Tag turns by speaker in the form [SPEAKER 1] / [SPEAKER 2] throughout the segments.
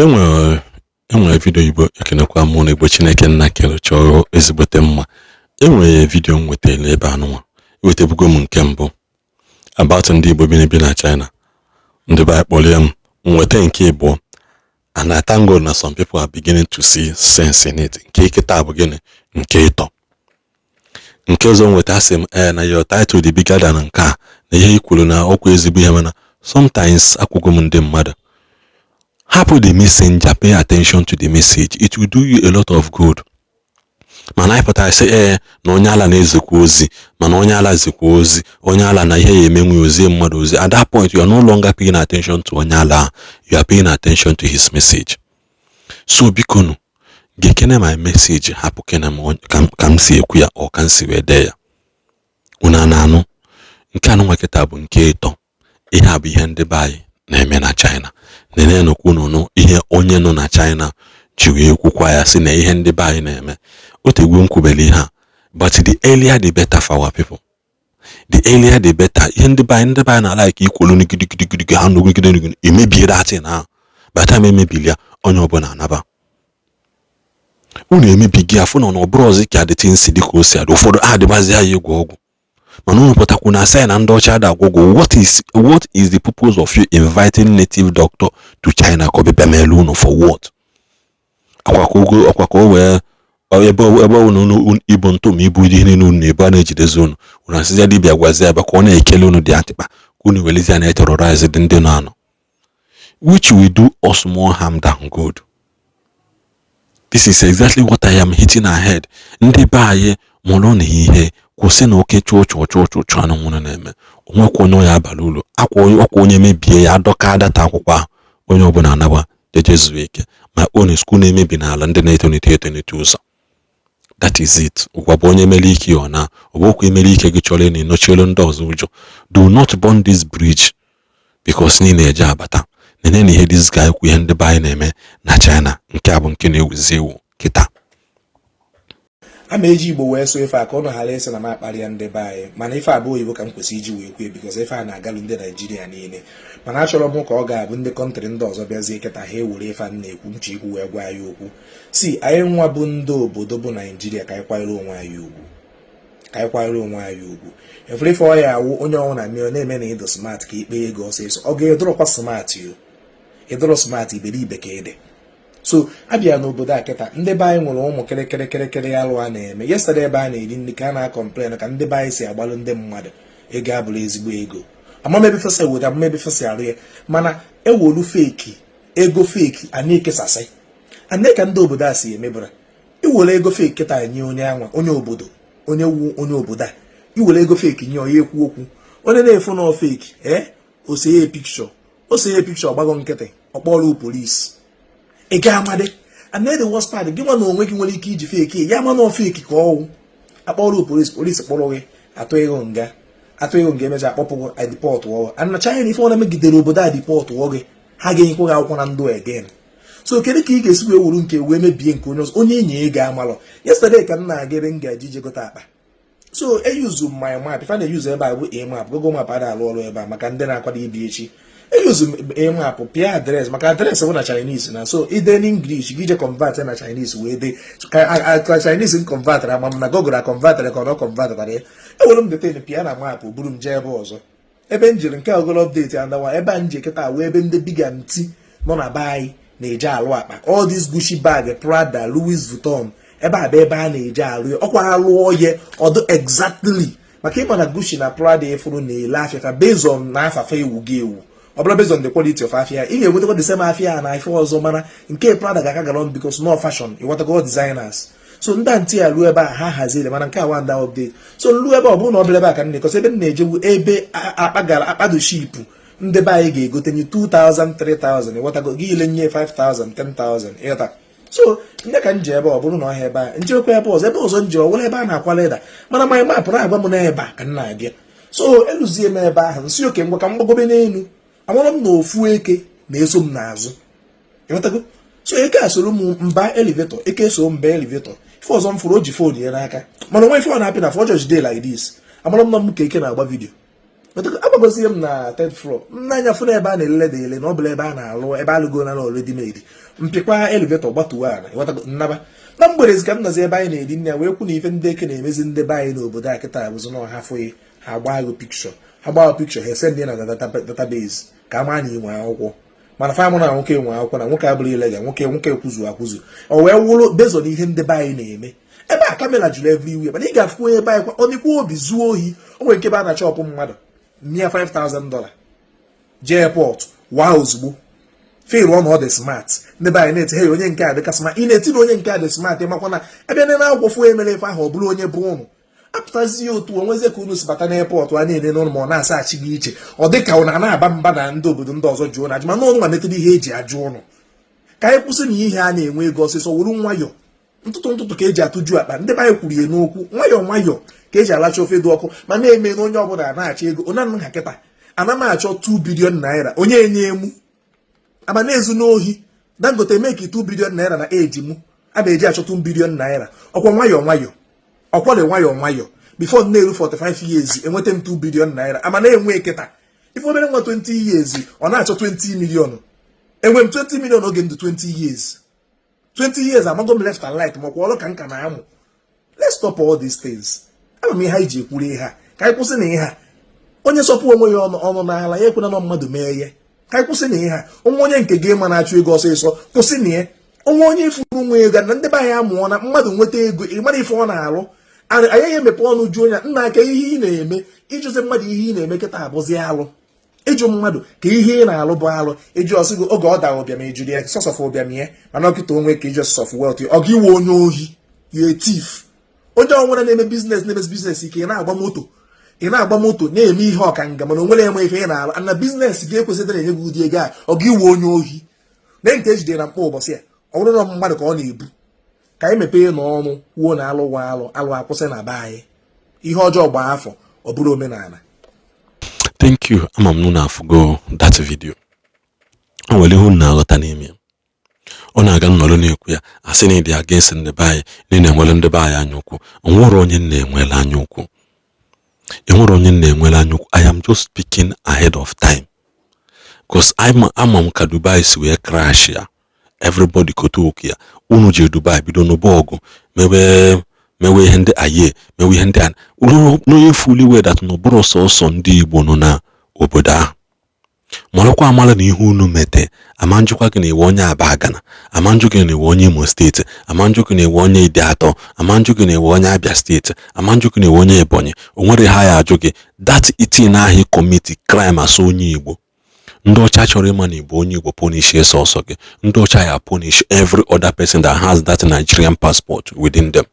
[SPEAKER 1] enwere video Igbo ekenekwa mụ na Igbo Chineke nna kere chọrọ ezigbote mma. Enwere video m wetara ebe anụnwa wetabugo m nke mbụ about ndị Igbo bi na China. Ndị ba kpọrọ ya nweta nke Igbo, and I thank God na some people are beginning to see sense in it. Nke kịta bụ gịnị nke ịtọ. Nke ọzọ nweta sị m na your title dị bigger than nke a, na ihe ikwuru na ọkwa ezigbo ihe, mana sometimes akwụgo m ndị mmadụ hapụ the messenger, pay attention to the message, it will do you a lot of good. Mana anyị pụtara sị na onye ala na-ezikwa ozi, mana onye ala zikwa ozi, onye ala na ihe ya emenwe ozi mmadụ ozi. At that point you are no longer paying attention to onye ala, you are paying attention to his message. So bikonu gekene my message, hapụ kene m ka m si ekwu ya ọ ka m si wede ya. Una na-anụ nke anụ nweketa bụ nke ịtọ. Ihe a bụ ihe ndị be anyị na-eme na China. Nene nokwu nụnụ ihe onye nọ na China ji wee kwukwa ya sị na ihe ndị be anyị na-eme. Otegwu nkwubeli ha, but the earlier the better for our people. The earlier the better. Ihe ndị be anyị na like ikwolu nigidi ha nugide emebie datin na bata emebili ya onye ọbụla anaba. Unu emebighị afọ na ọbụrụ ọzọ ka adịtị nsi dịka o si adị. Ụfọdụ adịbazi anyị egwu ọgwụ. Mana unu pụtakwu na asị na ndị ọcha ada agwụgwụ. What is the purpose of you inviting native doctor to China ka ọ bịa melu unu for what? Akwakọ wee ebe unu ibu ntom ibu ihe niile unu na-ebu a na-ejidezi unu asịzịa dibịa gwazi ebe ka ọ na-ekele unu dị atịkpa ka unu welezi na terrorize ndị na-anọ, which will do us more harm than good. This is exactly what I am hitting ahead. Ndị be anyị mụrụ na ihe kwụsị na oke chụchụ anụ nwụrụ na-eme. Onwekwa onye ya abalị ụlọ ọkwa onye mebie ya adọka data akwụkwọ onye ọbụla anaba jejezuo ike. My own school na-emebi n'ala ndị na-etonite ụzọ. That is it. Ụgwa bụ onye mere ike ọ na ọbụkwa emere ike gị chọrọ na inochielu ndị ọzọ ụjọ. Do not burn this bridge because niile eje abata. Nene na ihe this guy kwu ihe ndị be anyị na-eme na China. Nke a bụ nke na-ewuzi ewu kịta.
[SPEAKER 2] Ama eji Igbo wee so ife a ka ọ ghara esi na m akparịa ndị be anyị, mana ife abụọ Igbo ka m kwesị iji wee kwue because ife a na-agalụ ndị Nigeria niile. Mana achọrọ m ka ọ ga-abụ ndị kọntrị ndị ọzọ bịazie kịta ha ewere ife a na-ekwu nche ikwu wee gwa anyị okwu. Si anyị nwa bụ ndị obodo bụ Nigeria ka anyị kwanyere onwe anyị ugwu. Efere ife ọ ya awụ onye ọnwụ na mmiri na-eme na ịdụ smart ka ikpe ego ọsịsọ. Ọ ga-edorọkwa smart yo. Ịdọrọ smart iberibe ka ede. So abịa n'obodo a kịta ndị be anyị nwere ụmụ kịrịkịrị alụ a na-eme. Yesterday ebe a na-eri nri ka a na-akọmplen ka ndị be anyị si agbalụ ndị mmadụ ego abụrụ ezigbo ego. Amamebi fesa ewere amamebi fesa arụ ya, mana ewolu feki ego feki a na-ekesasị. Ane ka ndị obodo a si emebara iwere ego feki kịta nye onye anwa onye obodo onye obodo a iwere ego feki nye onye ekwu okwu onye na-efu na feki ose ya pikchọ gbago nkịtị ọkpọrọ polisi ị ga amade. And the worst part, gị nwa na onwe gị nwere ike iji feki ya ma na feki ka ọwụ akpọrọ polisi kpọrọ gị atụ ego nga emeji akpọpụ deport wọ. And na China ife ọ na-emegidere obodo a deport wọ gị ha ga-enyekwa gị akwụkwọ na ndụ again. So kedu ka ị ga-esi wee wuru nke wee mebie nke onye ọzọ onye enyi ego amalọ. Yesterday ka m na-aga ebe m ga-eji jegota akpa, so eyuzu my map. If I na-use ebe a bụ a-map, Google map ada alụ ọrụ ebe a maka ndị na-akwado ibi echi. Eyuzu a-map pịa adreesị maka adreesị bụ na Chinese na, so ide n'English gị je convert na Chinese wee de ka Chinese m convert ama m na Google convert ka ọ convert ya. Ewere m detain pịa na map buru m jee ebe ọzọ. Ebe m jiri nke ogolo update ya ndawa ebe a nje kịta wee ebe ndị biga nti nọ na be anyị na-eje alụ akpa. All this Gucci bag, Prada, Louis Vuitton, ebe a bụ ebe a na-eje alụ ya. Ọkwa alụọ ya ọdụ exactly maka ịma na Gucci na Prada efuru na-ele afịa based on na afafa ewu gị ewu. Ọ bụla based on the quality of afia, ị ga-enwetakwa the same afia na ife ọzọ, mana nke Prada ga-aka galon because no fashion, ịghọtago designers. So ndị ntị ya ruo ebe a ha haziri, mana nke a wanda update. So ruo ebe ọ bụrụ na ọ bụla ebe a ka nne kọsị ebe na-ejewu ebe akpado ship ndị be anyị ga-egotenye 2,000 3,000, ịghọtago gị ile nye 5,000 10,000 ịghọta. So ndị ka nje ebe ọ bụrụ na ọha ebe a njekwa ebe ọzọ nje ọwụla ebe a na-akwa leda, mana my map na-agwa m na ebe a ka nna abịa. So eluzie m ebe ahụ nsị oke ngwa ka m gbagobe n'elu, amara m na ofu eke na-eso m n'azụ, ịghọtago. So eke a soro m mba elevator, eke so mba elevator. Ife ọzọ m fụrụ o ji fon ya n'aka, mana onwe ife ọ na-apị na for just day like this. Amara m na m ka eke na-agba vidio agbagozie m na third floor n'anya fụ na ebe a na-elele da ele na ọ bụla ebe a na-alụ ebe alụgo na already made mpịkwa elevator gbatuo ala nnaba na mgberezi ka m nọzi ebe anyị na-eri nne ya wee kwu na ife ndị eke na-emezi ndị be anyị n'obodo a kịta bụzi na ọha fụghị ha gbaa gị pikshọ ha gbaa pikshọ ha ese ndị na database ka a maa na inwe akwụkwọ mana famụ na nwoke nwe akwụkwọ na nwoke abụrụ ilega nwoke kwuzu akwụzu o wee wụrụ bezo na ihe ndị be anyị na-eme ebe a kamera jụrụ everywhere mana ị ga-afụ onye ebe anyị ọ dịkwa obi zuo ohi o nwere nke ebe a na-achọpụ mmadụ mia $5,000 jee airport waa ozugbo feel one ọ dị smart ndị be anyị na-eti hey onye nke a dịka smart ị na-eti na onye nke a dị smart ịmakwa na ebe ndị na-agwọfu emere ife ahụ ọ bụrụ onye bụ ụnụ apụtazie otu onwezie ka unu si bata n'airport a na-ele n'ụlọ ma ọ na-asachi gị iche ọ dị ka ụna na-aba mba na ndị obodo ndị ọzọ jụọ na ajụ mana ụnụ nwa metụrụ ihe eji ajụ ụnụ ka anyị kwụsị na ihe a na-enwe ego ọsịsọ wuru nwayọ ntụtụ ka eji atụju akpa ndị be anyị kwuru ya n'okwu nwayọ ka eji alacha ofe dị ọkụ ma na-eme na onye ọbụla na-achọ ego onye nna kịta ana m achọ 2 billion naira onye enye emu ama na-ezu n'ohi Dangote meki 2 billion naira na eji mụ a na-eji achọ 2 billion naira ọkwa nwayọ ọkwọrị nwayọ before na-eru 45 years enweta m 2 billion naira ama na-enwe kịta ife obere nwa 20 years ọ na-achọ 20 million enwe m 20 million oge ndụ 20 years 20 years amago m left and right ma ọkwa ọrụ ka nka na-amụ. Let's stop all these things. Ama m ihe anyị ji ekwuru ihe a ka anyị kwụsị na ihe a onye sọpụ onwe ya ọnụ n'ala ya ekwena na mmadụ mee ihe ka anyị kwụsị na ihe a onwe onye nke gị ma na-achụ ego ọsịsọ kwụsị na ya onwe onye ifuru nwa ego na ndị be anyị amụọ na mmadụ nweta ego ị mara ife ọ na-alụ anyị emepe ọnụ jụọ ya nna aka ihe ị na-eme ịjụzi mmadụ ihe ị na-eme kịta abụzi alụ ịjụ mmadụ ka ihe ị na-alụ bụ alụ ịjụ ọsịgo oge ọ dara ụbịam ejuru ya sọsọf ụbịam ya mana ọkịta onwe ka ịjụ sọsọf welt ọ ga iwe onye ohi ya etif onye ọnwụra na-eme biznes ike ị na-agba moto na-eme ihe ọkanga mana onwere enwe ife ị na-alụ ana biznes gị ekwesịrị na-enye gị ụdị ego a ọ ga iwe onye ohi na nke ejidere na mkpa ụbọchị a ọ bụrụ na mmadụ ka ọ na-ebu ka anyị mepee n'ọnụ kwuo na alụ akwụsị na be anyị ihe ọjọọ gbaa afọ ọ bụrụ omenala.
[SPEAKER 1] Thank you. Ama m na afụgo that video. O nwere ihe na-aghọta n'ime ya. Ọ na-aga nnọrọ na-ekwu ya asị na ịdị against ndị be anyị na-enwere ndị be anyị anya ukwu. Onwere onye na-enwere anya ukwu. Enwere onye na-enwere anya ukwu. I am just speaking ahead of time. Because ama m ka Dubai si wee crash ya. Everybody koto okwu ya. Unu je Dubai bido n'ụba ọgụ mewe ihe ndị aye mewe ihe ndị a n'onye fully aware that no bụrụ sọsọ ndị Igbo nọ na obodo ahụ marakwa amala na ihe unu mete amanjụkwa gị na-ewe onye Abagana amanjụ gị na-ewe onye Imo steeti amanjụ gị na-ewe onye Idiato amanjụ gị na-ewe onye Abia steeti amanjụ gị na-ewe onye Ebonyi onwere ha ya ajụ gị that itin ahụ commit crime as onye Igbo ndị ọcha chọrọ ịma na Igbo onye Igbo punish sọsọ gị ndị ọcha ya punish every other person that has that Nigerian passport within them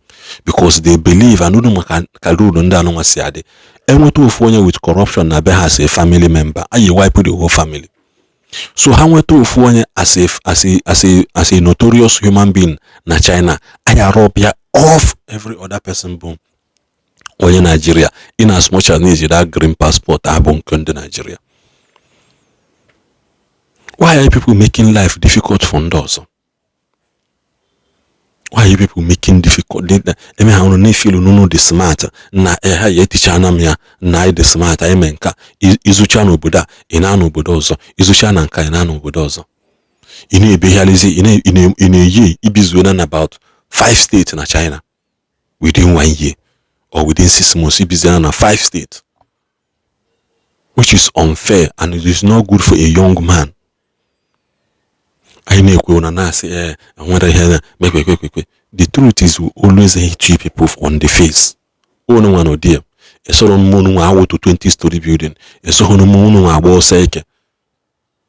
[SPEAKER 1] because they believe and unu maka ka rule ndị anụnwa si adị enweta ofu onye with corruption na be ha as a family member ayi wipe the whole family so ha nweta ofu onye as a notorious human being na China aya rob ya off every other person bụ onye Nigeria in as much as needs that green passport abụ nke ndị Nigeria. Why are people making life difficult for ndị ọzọ? Why are people making difficult? Eme ha unu feel unu dị smart na ha ya eticha na m ya na dị smart eme nka izucha na obodo a ị na obodo ọzọ izucha na nka ị na obodo ọzọ ị na-ebeghalizi ị na-eyi ibizuo na about 5 states na China within 1 year or within 6 months ibizuo na 5 states, which is unfair and it is not good for a young man. I know na say the truth is we always hate you people on the face. Oh no one or dear. A sort of moon hour to 20-story building. A sort of moon hour sake.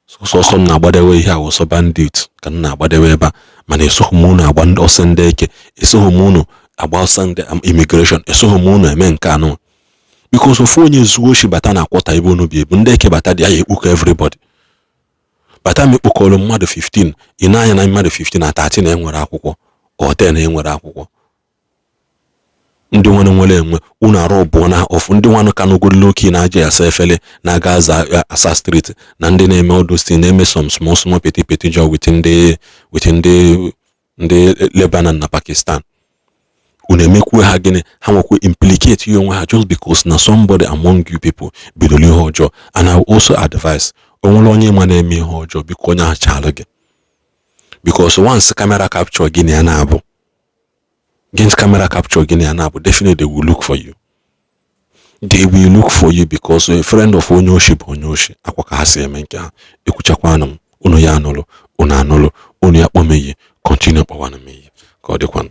[SPEAKER 1] So some about the way here was a bandit. Can now about the way back. Man, a so moon about or Sunday. A so moon about Sunday immigration. A so moon a man cano. Because of 4 years worship batana quarter I won't be bundeke batadi I book everybody. But I'm ukolo mmadụ 15 ịnanya na mmadụ 15 na 13 enwere akwụkwọ or 10 enwere akwụkwọ ndị nwere enwe unu arụ bụ na of ndị nwanụ ka n'ogodo loki na aje asa efele na Gaza asa street na ndị na-eme odosti na-eme some small petty job within the Lebanon na Pakistan. unu emekwu ha gịnị, ha nwekwa implicate you onwe ha just because na somebody among you people bidoro ihe ọjọọ. And I will also advise onwere onye ma na-eme ihe ọjọọ biko onye achalụ gị, because once camera capture gịnị ya na-abụ definitely they will look for you. They will look for you because a friend of onye oshi bụ onye oshi. Akwa ka ha si eme nke ha. Ekwuchakwanụ m, unu ya anụlụ, unu ya kpọmeyi, continue kpọwanụ m iyi ka ọ dịkwanụ.